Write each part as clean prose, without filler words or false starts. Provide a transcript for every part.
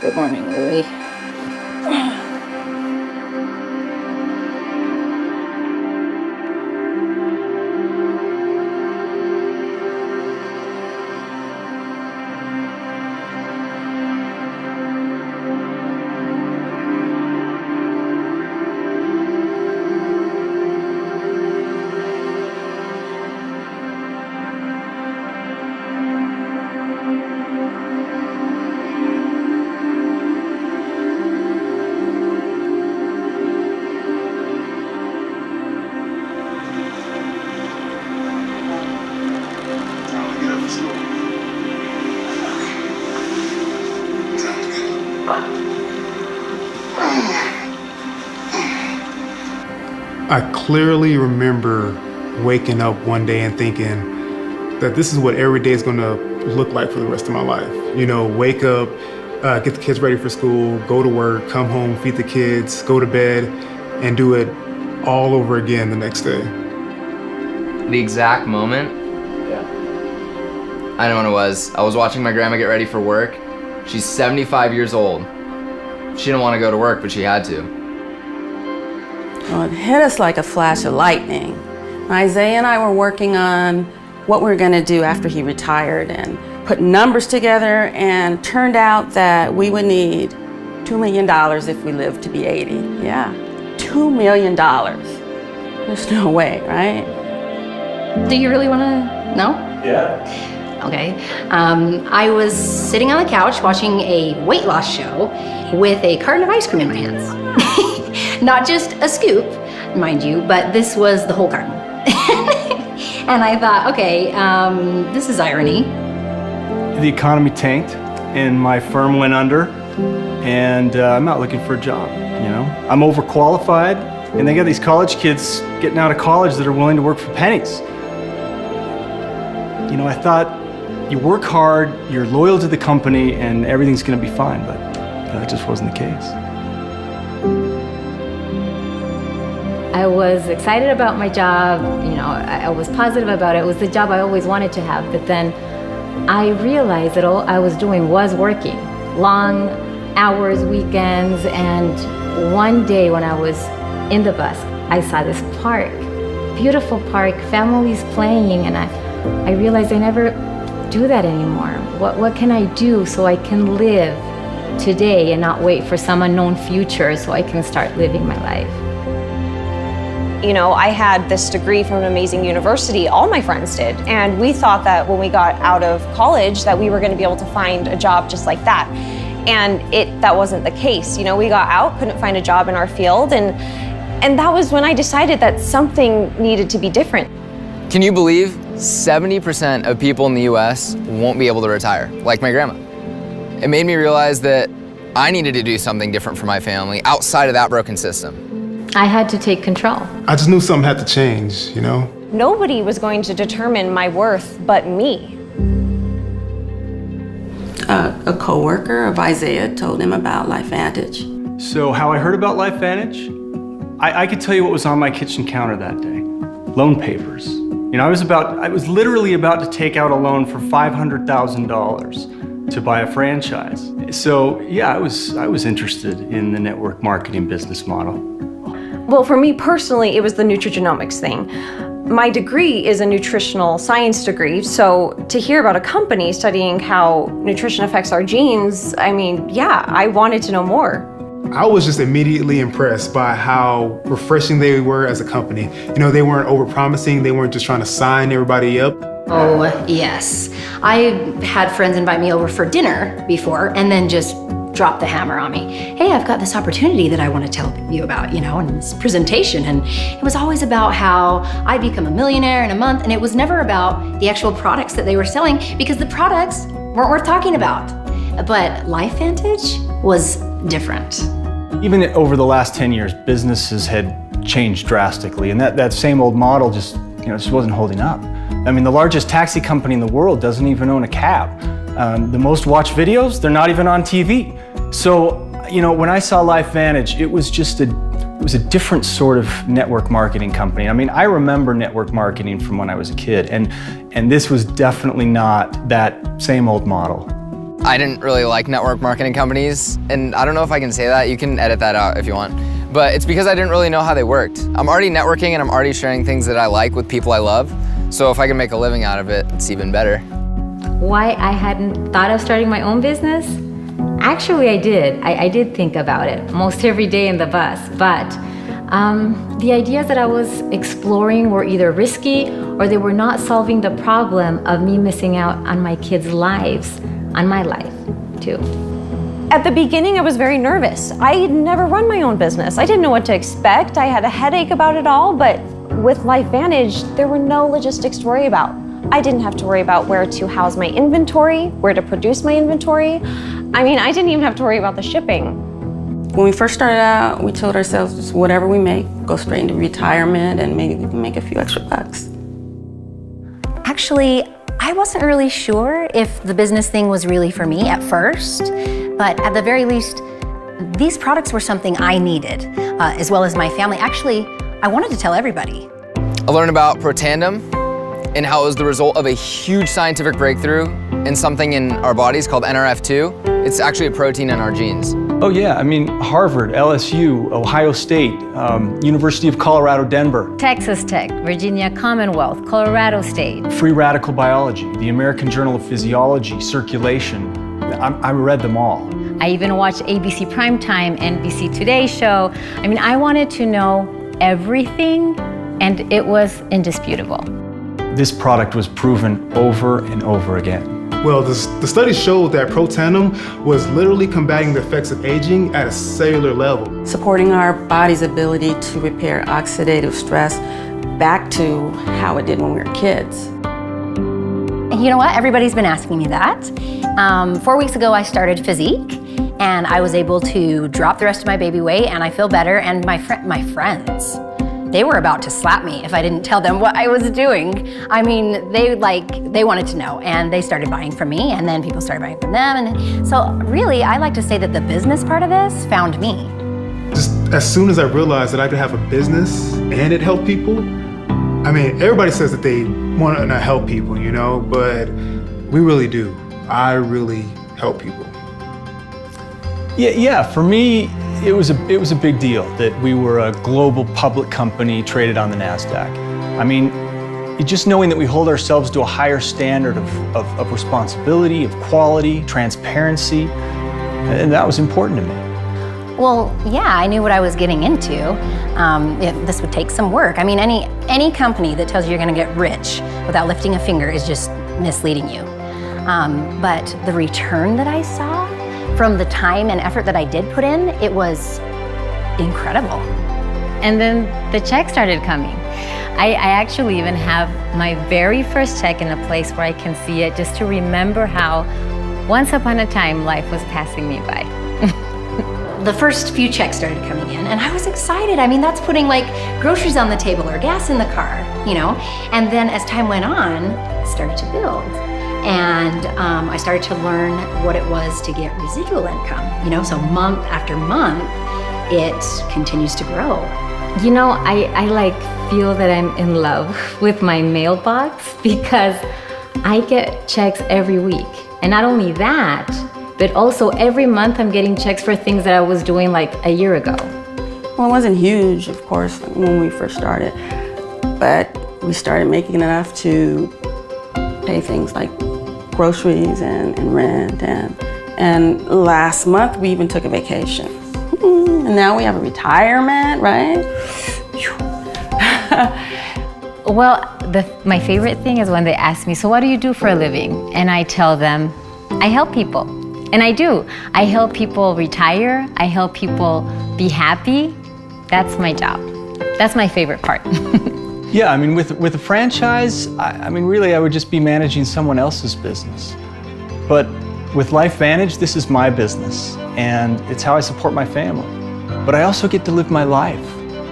Good morning, Louie. I clearly remember waking up one day and thinking that this is what every day is going to look like for the rest of my life. You know, wake up, get the kids ready for school, go to work, come home, feed the kids, go to bed, and do it all over again the next day. The exact moment, I know when it was. I was watching my grandma get ready for work. She's 75 years old. She didn't want to go to work, but she had to. Well, it hit us like a flash of lightning. Isaiah and I were working on what we were going to do after he retired and put numbers together, and turned out that we would need $2 million if we lived to be 80. Yeah, $2 million. There's no way, right? Do you really want to know? Yeah. Okay. I was sitting on the couch watching a weight loss show with a carton of ice cream in my hands. Not just a scoop, mind you, but this was the whole carton. And I thought, okay, this is irony. The economy tanked and my firm went under, and I'm not looking for a job, you know? I'm overqualified, and they got these college kids getting out of college that are willing to work for pennies. You know, I thought you work hard, you're loyal to the company, and everything's gonna be fine, but that just wasn't the case. I was excited about my job, you know, I was positive about it. It was the job I always wanted to have, but then I realized that all I was doing was working. Long hours, weekends, and one day when I was in the bus, I saw this park, beautiful park, families playing, and I realized I never do that anymore. What can I do so I can live today and not wait for some unknown future so I can start living my life? You know, I had this degree from an amazing university, all my friends did, and we thought that when we got out of college that we were going to be able to find a job just like that. And that wasn't the case. You know, we got out, couldn't find a job in our field, and that was when I decided that something needed to be different. Can you believe 70% of people in the US won't be able to retire, like my grandma? It made me realize that I needed to do something different for my family outside of that broken system. I had to take control. I just knew something had to change, you know? Nobody was going to determine my worth but me. A coworker of Isaiah told him about Lifevantage. So how I heard about Lifevantage? I could tell you what was on my kitchen counter that day. Loan papers. You know, I was literally about to take out a loan for $500,000 to buy a franchise. So yeah, I was interested in the network marketing business model. Well, for me personally, it was the Nutrigenomics thing. My degree is a nutritional science degree, so to hear about a company studying how nutrition affects our genes, I mean, yeah, I wanted to know more. I was just immediately impressed by how refreshing they were as a company. You know, they weren't overpromising, they weren't just trying to sign everybody up. Oh, yes. I had friends invite me over for dinner before and then just drop the hammer on me. Hey, I've got this opportunity that I want to tell you about, you know, and this presentation. And it was always about how I'd become a millionaire in a month. And it was never about the actual products that they were selling, because the products weren't worth talking about. But Lifevantage was different. Even over the last 10 years, businesses had changed drastically. And that same old model just wasn't holding up. I mean, the largest taxi company in the world doesn't even own a cab. The most watched videos, they're not even on TV. So, you know, when I saw Lifevantage, it was a different sort of network marketing company. I mean, I remember network marketing from when I was a kid, and this was definitely not that same old model. I didn't really like network marketing companies, and I don't know if I can say that. You can edit that out if you want. But it's because I didn't really know how they worked. I'm already networking and I'm already sharing things that I like with people I love. So if I can make a living out of it, it's even better. Why I hadn't thought of starting my own business? Actually, I did. I did think about it most every day in the bus, but the ideas that I was exploring were either risky or they were not solving the problem of me missing out on my kids' lives, on my life too. At the beginning, I was very nervous. I had never run my own business. I didn't know what to expect. I had a headache about it all, but with Lifevantage, there were no logistics to worry about. I didn't have to worry about where to house my inventory, where to produce my inventory. I mean, I didn't even have to worry about the shipping. When we first started out, we told ourselves just whatever we make, go straight into retirement and maybe we can make a few extra bucks. Actually, I wasn't really sure if the business thing was really for me at first, but at the very least, these products were something I needed, as well as my family. Actually, I wanted to tell everybody. I learned about Protandim and how it was the result of a huge scientific breakthrough in something in our bodies called NRF2. It's actually a protein in our genes. Oh yeah, I mean, Harvard, LSU, Ohio State, University of Colorado, Denver. Texas Tech, Virginia Commonwealth, Colorado State. Free Radical Biology, the American Journal of Physiology, Circulation. I read them all. I even watched ABC Primetime, NBC Today show. I mean, I wanted to know everything, and it was indisputable. This product was proven over and over again. Well, the studies showed that Protandim was literally combating the effects of aging at a cellular level. Supporting our body's ability to repair oxidative stress back to how it did when we were kids. And you know what? Everybody's been asking me that. 4 weeks ago, I started Physique, and I was able to drop the rest of my baby weight, and I feel better. And my friends, they were about to slap me if I didn't tell them what I was doing. I mean, they wanted to know, and they started buying from me, and then people started buying from them. And so really, I like to say that the business part of this found me. Just as soon as I realized that I could have a business and it helped people, I mean, everybody says that they want to help people, you know, but we really do. I really help people. Yeah, for me, it was a big deal that we were a global public company traded on the NASDAQ. I mean, just knowing that we hold ourselves to a higher standard of responsibility, of quality, transparency, and that was important to me. Well, yeah, I knew what I was getting into. This would take some work. I mean, any company that tells you you're gonna get rich without lifting a finger is just misleading you. But the return that I saw from the time and effort that I did put in, it was incredible. And then the check started coming. I actually even have my very first check in a place where I can see it, just to remember how once upon a time life was passing me by. The first few checks started coming in, and I was excited. I mean, that's putting like groceries on the table or gas in the car, you know? And then as time went on, it started to build. And I started to learn what it was to get residual income, you know? So month after month, it continues to grow. You know, I like feel that I'm in love with my mailbox because I get checks every week. And not only that, but also every month I'm getting checks for things that I was doing like a year ago. Well, it wasn't huge, of course, when we first started, but we started making enough to pay things like groceries and rent, and last month we even took a vacation. And now we have a retirement, right? Well, my favorite thing is when they ask me, so what do you do for a living? And I tell them, I help people. And I do. I help people retire. I help people be happy. That's my job. That's my favorite part. Yeah, I mean, with a franchise, I mean, really, I would just be managing someone else's business. But with Lifevantage, this is my business, and it's how I support my family. But I also get to live my life.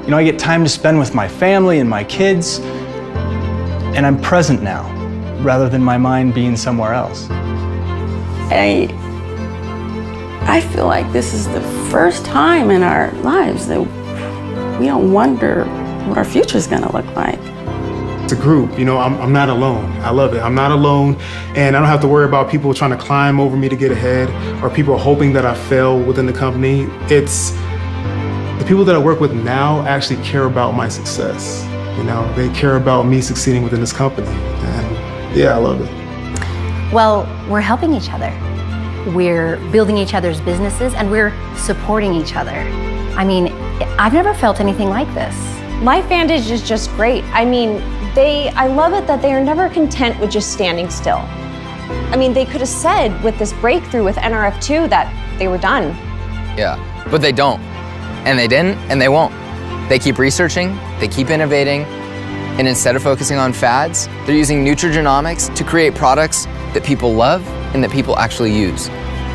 You know, I get time to spend with my family and my kids, and I'm present now, rather than my mind being somewhere else. I feel like this is the first time in our lives that we don't wonder what our future is going to look like. it's a group. You know, I'm not alone. I love it. I'm not alone, and I don't have to worry about people trying to climb over me to get ahead, or people hoping that I fail within the company. It's the people that I work with now actually care about my success. You know, they care about me succeeding within this company, and yeah, I love it. Well, we're helping each other. We're building each other's businesses, and we're supporting each other. I mean, I've never felt anything like this. Lifevantage is just great. I mean, I love it that they are never content with just standing still. I mean, they could have said with this breakthrough with NRF2 that they were done. Yeah, but they don't. And they didn't, and they won't. They keep researching, they keep innovating, and instead of focusing on fads, they're using Nutrigenomics to create products that people love and that people actually use.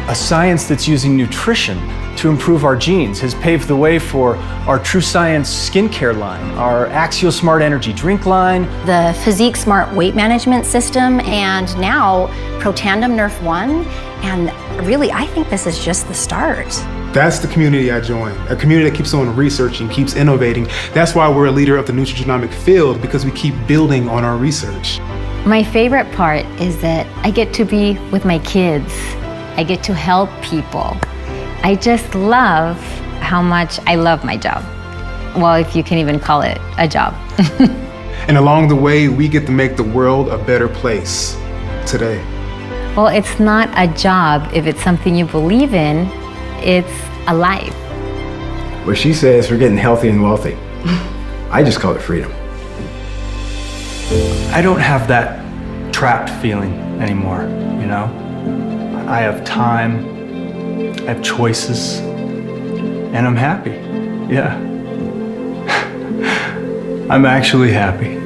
A science that's using nutrition to improve our genes has paved the way for our True Science skincare line, our Axial Smart Energy drink line, The Physique Smart weight management system, and now Protandim Nerf 1. And really, I think this is just the start. That's the community I join, a community that keeps on researching, keeps innovating. That's why we're a leader of the nutrigenomic field, because we keep building on our research. My favorite part is that I get to be with my kids. I get to help people. I just love how much I love my job. Well, if you can even call it a job. And along the way, we get to make the world a better place today. Well, it's not a job if it's something you believe in. It's a life. Well, she says we're getting healthy and wealthy. I just call it freedom. I don't have that trapped feeling anymore, you know? I have time, I have choices, and I'm happy. Yeah. I'm actually happy.